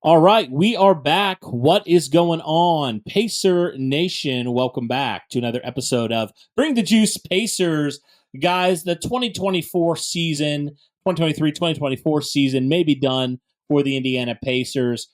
All right, we are back. What is going on? Pacer Nation, welcome back to another episode of Bring the Juice Pacers. Guys, the 2024 season, 2023-2024 season may be done for the Indiana Pacers,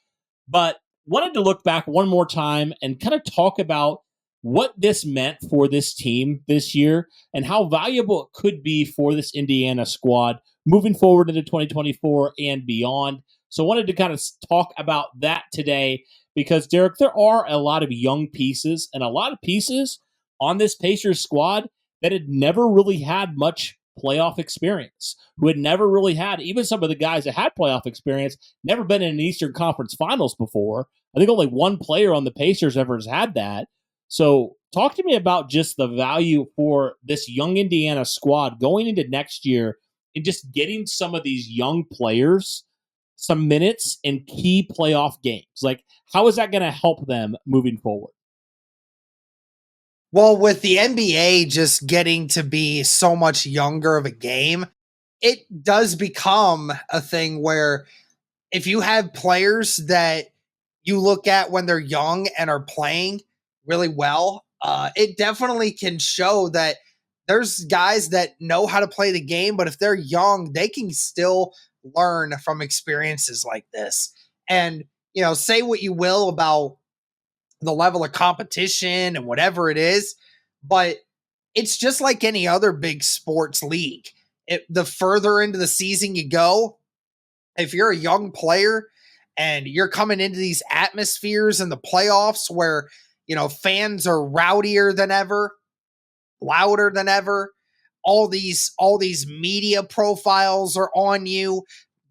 but wanted to look back one more time and kind of talk about what this meant for this team this year and how valuable it could be for this Indiana squad moving forward into 2024 and beyond. So I wanted to kind of talk about that today because, Derek, there are a lot of young pieces and a lot of pieces on this Pacers squad that had never really had much playoff experience, who had never really had, even some of the guys that had playoff experience, never been in an Eastern Conference Finals before. I think only one player on the Pacers ever has had that. So talk to me about just the value for this young Indiana squad going into next year and just getting some of these young players some minutes in key playoff games. Like, how is that going to help them moving forward? Well, with the NBA just getting to be so much younger of a game, it does become a thing where if you have players that you look at when they're young and are playing really well, it definitely can show that there's guys that know how to play the game, but if they're young, they can still learn from experiences like this. And, say what you will about the level of competition and whatever it is, but it's just like any other big sports league. The further into the season you go, if you're a young player and you're coming into these atmospheres in the playoffs where, fans are rowdier than ever, louder than ever, all these media profiles are on you,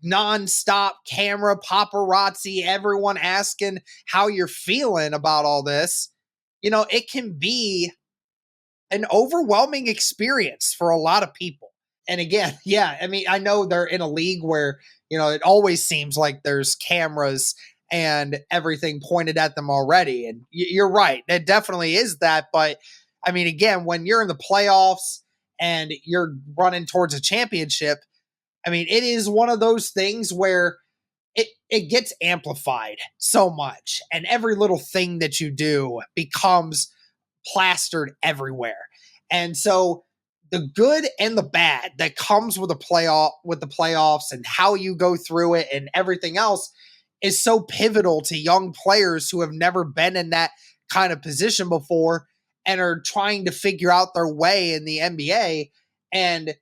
nonstop camera paparazzi, everyone asking how you're feeling about all this. It can be an overwhelming experience for a lot of people. And again, yeah, I mean, I know they're in a league where, it always seems like there's cameras and everything pointed at them already. And you're right. It definitely is that. But I mean, again, when you're in the playoffs and you're running towards a championship, I mean, it is one of those things where it gets amplified so much, and every little thing that you do becomes plastered everywhere. And so the good and the bad that comes with the playoffs and how you go through it and everything else is so pivotal to young players who have never been in that kind of position before and are trying to figure out their way in the NBA. And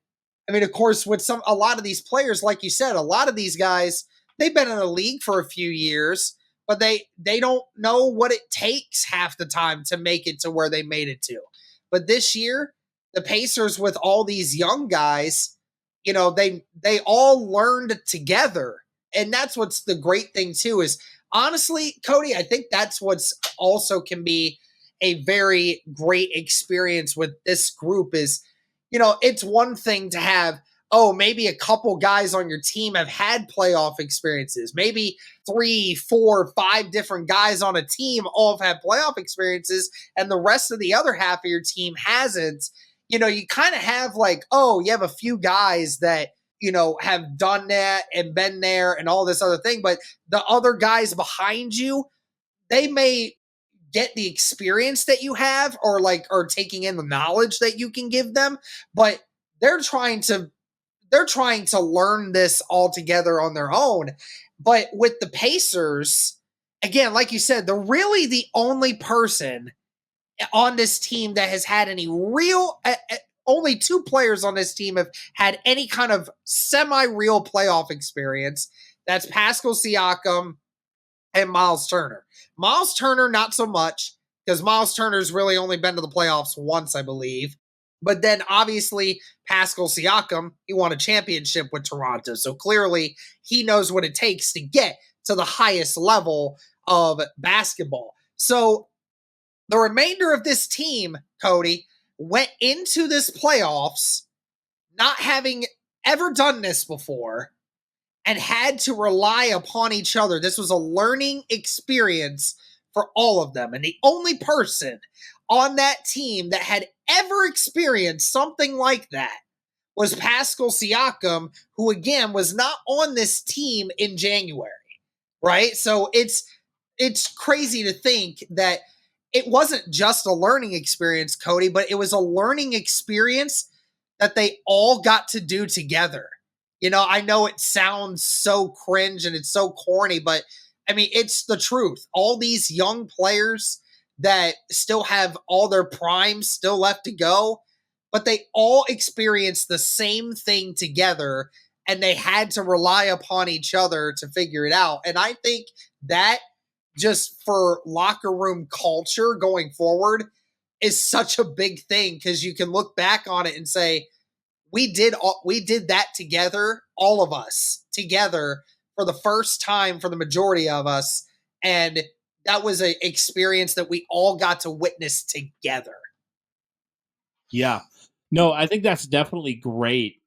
I mean, of course, with a lot of these players, like you said, a lot of these guys, they've been in the league for a few years, but they don't know what it takes half the time to make it to where they made it to. But this year, the Pacers with all these young guys, they all learned together. And that's what's the great thing too is honestly, Cody, I think that's what's also can be a very great experience with this group is, it's one thing to have, oh, maybe a couple guys on your team have had playoff experiences. Maybe 3, 4, 5 different guys on a team all have had playoff experiences, and the rest of the other half of your team hasn't. You kind of have like, oh, you have a few guys that, have done that and been there and all this other thing, but the other guys behind you, they may get the experience that you have or taking in the knowledge that you can give them, but they're trying to learn this all together on their own. But with the Pacers, again, like you said, they're really the only person on this team that has had any real only 2 players on this team have had any kind of semi-real playoff experience. That's Pascal Siakam and Miles Turner. Miles Turner, not so much, because Miles Turner's really only been to the playoffs once, I believe. But then obviously, Pascal Siakam, he won a championship with Toronto. So clearly, he knows what it takes to get to the highest level of basketball. So the remainder of this team, Cody, went into this playoffs not having ever done this before and had to rely upon each other. This was a learning experience for all of them. And the only person on that team that had ever experienced something like that was Pascal Siakam, who again was not on this team in January, right? So it's crazy to think that it wasn't just a learning experience, Cody, but it was a learning experience that they all got to do together. I know it sounds so cringe and it's so corny, but I mean, it's the truth. All these young players that still have all their prime still left to go, but they all experienced the same thing together and they had to rely upon each other to figure it out. And I think that just for locker room culture going forward is such a big thing because you can look back on it and say we did that together, all of us together for the first time for the majority of us, and that was an experience that we all got to witness together. Yeah. No, I think that's definitely great.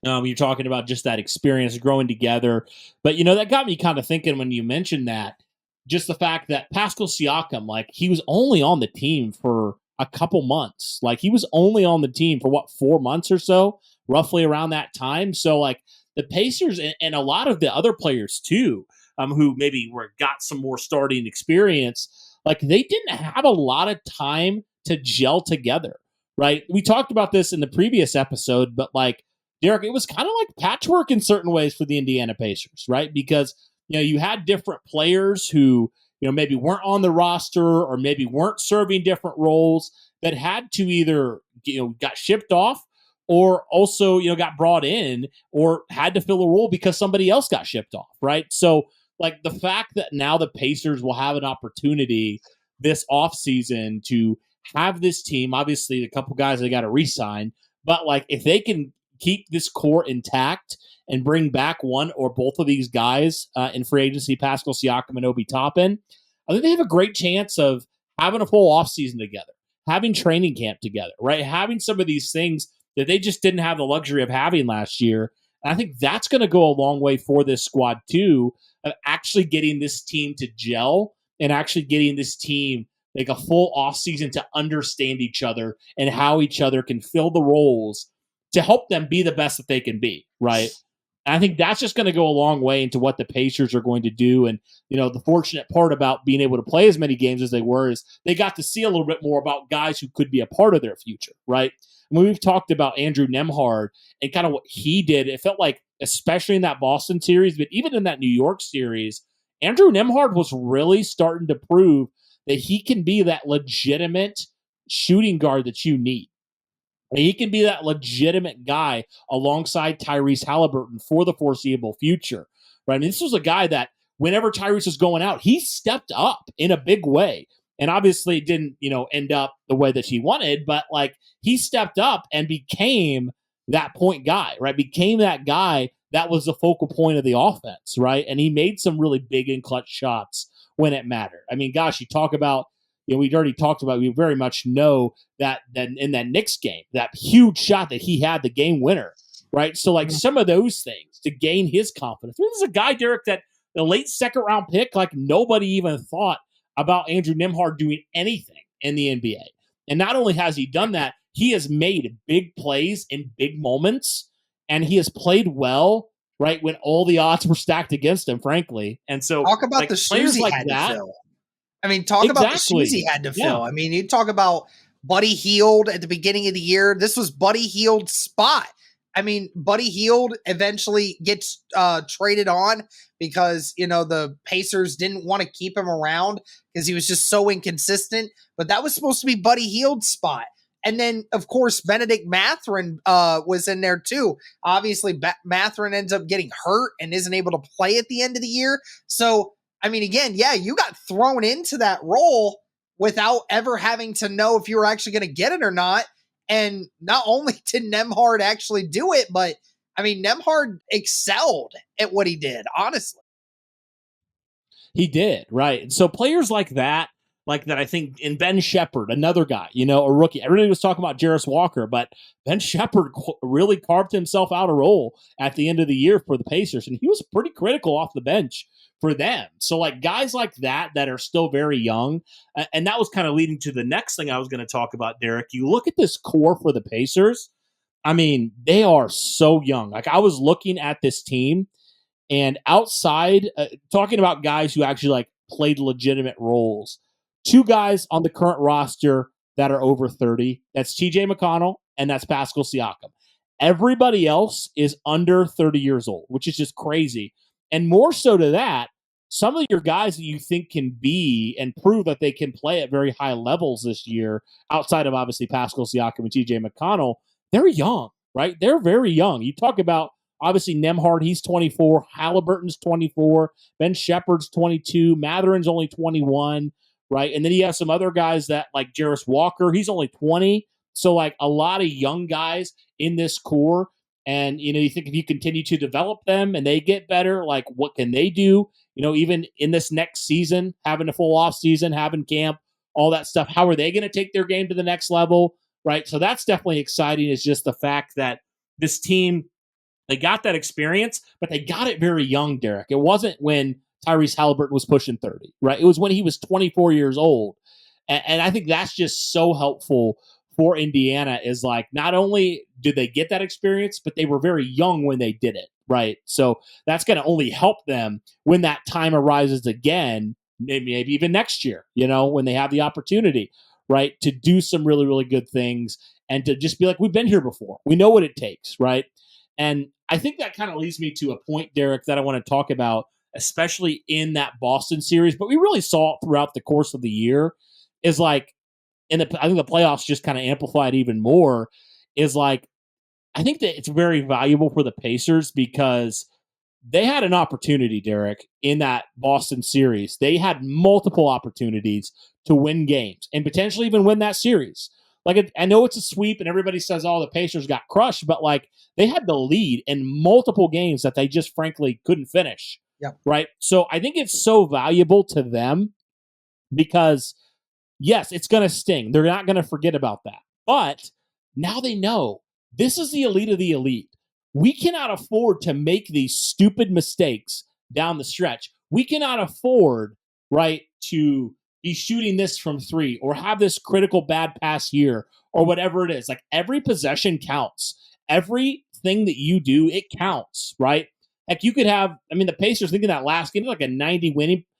You're talking about just that experience growing together. But, that got me kind of thinking when you mentioned that, just the fact that Pascal Siakam, like, he was only on the team for a couple months. Like, he was only on the team for 4 months or so, roughly around that time. So, like, the Pacers and a lot of the other players, too, who maybe got some more starting experience, like, they didn't have a lot of time to gel together, right? We talked about this in the previous episode, but, like, Derek, it was kind of like patchwork in certain ways for the Indiana Pacers, right? Because, you had different players who, maybe weren't on the roster or maybe weren't serving different roles that had to either, got shipped off or also, got brought in or had to fill a role because somebody else got shipped off, right? So, like, the fact that now the Pacers will have an opportunity this offseason to have this team, obviously a couple guys they got to re-sign, but, like, if they can keep this core intact and bring back one or both of these guys in free agency, Pascal Siakam and Obi Toppin, I think they have a great chance of having a full offseason together, having training camp together, right? Having some of these things that they just didn't have the luxury of having last year. And I think that's going to go a long way for this squad, too, of actually getting this team to gel and actually getting this team like a full offseason to understand each other and how each other can fill the roles to help them be the best that they can be, right? And I think that's just going to go a long way into what the Pacers are going to do. And, the fortunate part about being able to play as many games as they were is they got to see a little bit more about guys who could be a part of their future, right? When we've talked about Andrew Nembhard and kind of what he did, it felt like, especially in that Boston series, but even in that New York series, Andrew Nembhard was really starting to prove that he can be that legitimate shooting guard that you need. And he can be that legitimate guy alongside Tyrese Halliburton for the foreseeable future, right? I mean, this was a guy that whenever Tyrese was going out, he stepped up in a big way. And obviously it didn't, end up the way that he wanted, but like he stepped up and became that point guy, right? Became that guy that was the focal point of the offense, right? And he made some really big and clutch shots when it mattered. I mean, gosh, you talk about, we'd already talked about, we very much know that in that Knicks game, that huge shot that he had, the game winner, right? So, like, some of those things to gain his confidence. I mean, this is a guy, Derek, that the late second round pick, like, nobody even thought about Andrew Nembhard doing anything in the NBA. And not only has he done that, he has made big plays in big moments, and he has played well, right, when all the odds were stacked against him, frankly. And so, talk about like, the shoes players he like had that, to fill. I mean, talk about the shoes he had to fill. I mean, you talk about Buddy Hield at the beginning of the year. This was Buddy Hield's spot. I mean, Buddy Hield eventually gets traded on because, the Pacers didn't want to keep him around because he was just so inconsistent. But that was supposed to be Buddy Hield's spot. And then, of course, Benedict Mathurin was in there too. Obviously, Mathurin ends up getting hurt and isn't able to play at the end of the year. So, I mean, again, yeah, you got thrown into that role without ever having to know if you were actually going to get it or not. And not only did Nembhard actually do it, but I mean, Nembhard excelled at what he did, honestly. He did, right. And so players like that, I think in Ben Shepherd, another guy, a rookie. Everybody was talking about Jarris Walker, but Ben Shepherd really carved himself out a role at the end of the year for the Pacers, and he was pretty critical off the bench for them. So, like, guys like that are still very young, and that was kind of leading to the next thing I was going to talk about, Derek. You look at this core for the Pacers. I mean, they are so young. Like, I was looking at this team, And outside, talking about guys who actually like played legitimate roles, two guys on the current roster that are over 30. That's TJ McConnell and that's Pascal Siakam. Everybody else is under 30 years old, which is just crazy. And more so to that, some of your guys that you think can be and prove that they can play at very high levels this year, outside of obviously Pascal Siakam and TJ McConnell, they're young, right? They're very young. You talk about obviously Nembhard, he's 24. Halliburton's 24. Ben Shepherd's 22. Matherin's only 21, right? And then you have some other guys that like Jarris Walker, he's only 20. So like a lot of young guys in this core. And, you think if you continue to develop them and they get better, like what can they do? Even in this next season, having a full off season, having camp, all that stuff, how are they going to take their game to the next level? Right. So that's definitely exciting. Is just the fact that this team, they got that experience, but they got it very young, Derek. It wasn't when Tyrese Halliburton was pushing 30, right? It was when he was 24 years old. And I think that's just so helpful for Indiana, is like, not only did they get that experience, but they were very young when they did it, right? So that's going to only help them when that time arises again, maybe even next year, when they have the opportunity, right, to do some really, really good things and to just be like, we've been here before. We know what it takes, right? And I think that kind of leads me to a point, Derek, that I want to talk about, especially in that Boston series, but we really saw it throughout the course of the year, is like, I think the playoffs just kind of amplified even more, is like, I think that it's very valuable for the Pacers because they had an opportunity, Derek, in that Boston series. They had multiple opportunities to win games and potentially even win that series. Like, I know it's a sweep and everybody says, oh, the Pacers got crushed, but like they had the lead in multiple games that they just frankly couldn't finish. Yeah. Right. So I think it's so valuable to them because, yes, it's going to sting. They're not going to forget about that. But now they know this is the elite of the elite. We cannot afford to make these stupid mistakes down the stretch. We cannot afford, right, to be shooting this from three or have this critical bad pass here or whatever it is. Like, every possession counts. Everything that you do, it counts, right? Like, you could have, the Pacers thinking that last game, like a 90%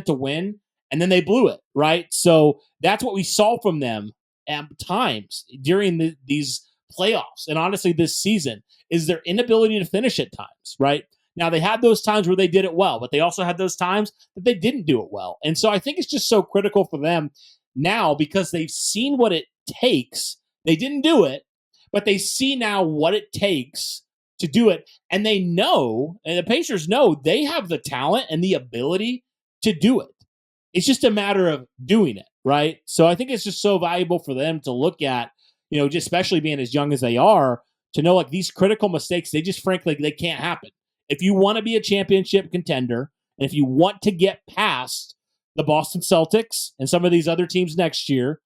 to win, and then they blew it, right? So that's what we saw from them at times during these playoffs. And honestly, this season is their inability to finish at times, right? Now, they had those times where they did it well, but they also had those times that they didn't do it well. And so I think it's just so critical for them now because they've seen what it takes. They didn't do it, but they see now what it takes to do it. And they know, and the Pacers know, they have the talent and the ability to do it. It's just a matter of doing it, right? So I think it's just so valuable for them to look at, just especially being as young as they are, to know like these critical mistakes, they just frankly, they can't happen. If you want to be a championship contender, and if you want to get past the Boston Celtics and some of these other teams next year,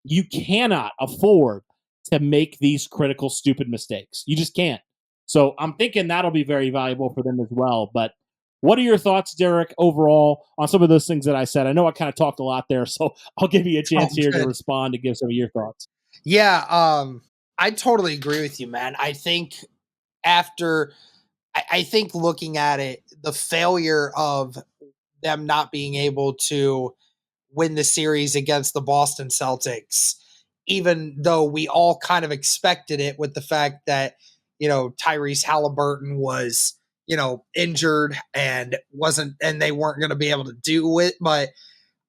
you cannot afford to make these critical, stupid mistakes. You just can't. So I'm thinking that'll be very valuable for them as well. But what are your thoughts, Derek, overall on some of those things that I said? I know I kind of talked a lot there, so I'll give you a chance here to respond to give some of your thoughts. Yeah, I totally agree with you, man. I think I think looking at it, the failure of them not being able to win the series against the Boston Celtics, even though we all kind of expected it with the fact that, Tyrese Halliburton was, injured and they weren't going to be able to do it. But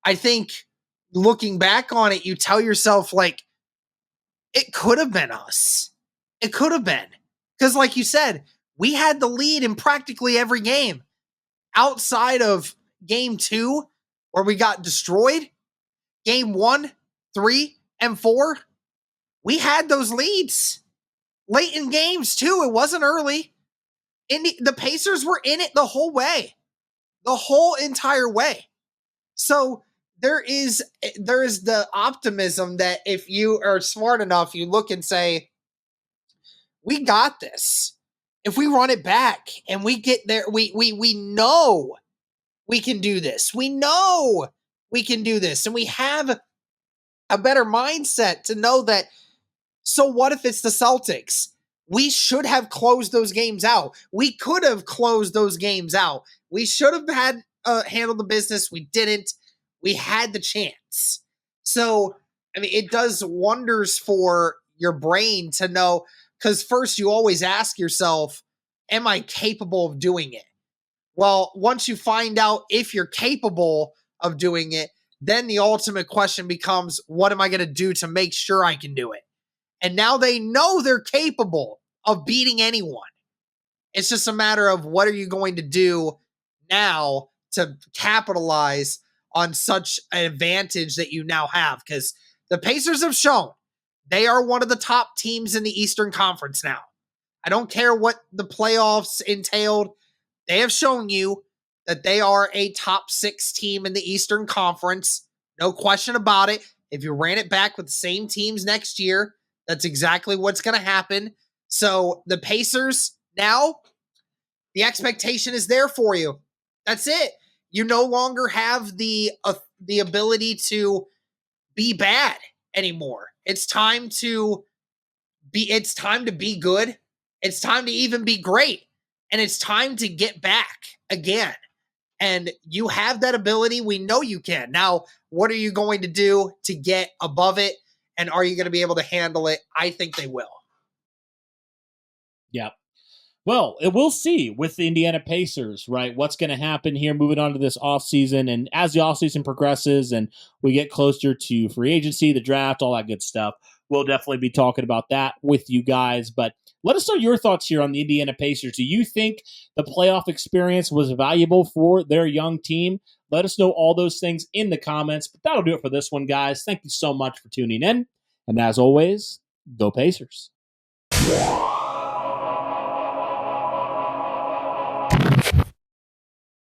I think looking back on it, you tell yourself, like, it could have been us. It could have been. Because like you said, we had the lead in practically every game. Outside of game 2, where we got destroyed, game 1, 3, and 4, we had those leads. Late in games, too. It wasn't early. The Pacers were in it the whole way. The whole entire way. So there is the optimism that if you are smart enough, you look and say, we got this. If we run it back and we get there, we know we can do this. We know we can do this. And we have a better mindset to know that, so what if it's the Celtics? we should have closed those games out. We could have closed those games out. We should have had handled the business. We didn't. We had the chance. So, I mean, it does wonders for your brain to know, because first you always ask yourself, am I capable of doing it? Well, once you find out if you're capable of doing it, then the ultimate question becomes, what am I going to do to make sure I can do it? And now they know they're capable of beating anyone. It's just a matter of what are you going to do now to capitalize on such an advantage that you now have? Because the Pacers have shown they are one of the top teams in the Eastern Conference now. I don't care what the playoffs entailed. They have shown you that they are a top 6 team in the Eastern Conference. No question about it. If you ran it back with the same teams next year, that's exactly what's going to happen. So the Pacers now, the expectation is there for you. That's it. You no longer have the ability to be bad anymore. It's time to be good. It's time to even be great. And it's time to get back again. And you have that ability. We know you can. Now, what are you going to do to get above it? And are you going to be able to handle it? I think they will. Yeah. Well, we'll see with the Indiana Pacers, right? What's going to happen here moving on to this offseason. And as the offseason progresses and we get closer to free agency, the draft, all that good stuff, we'll definitely be talking about that with you guys. But let us know your thoughts here on the Indiana Pacers. Do you think the playoff experience was valuable for their young team? Let us know all those things in the comments. But that'll do it for this one, guys. Thank you so much for tuning in. And as always, go Pacers.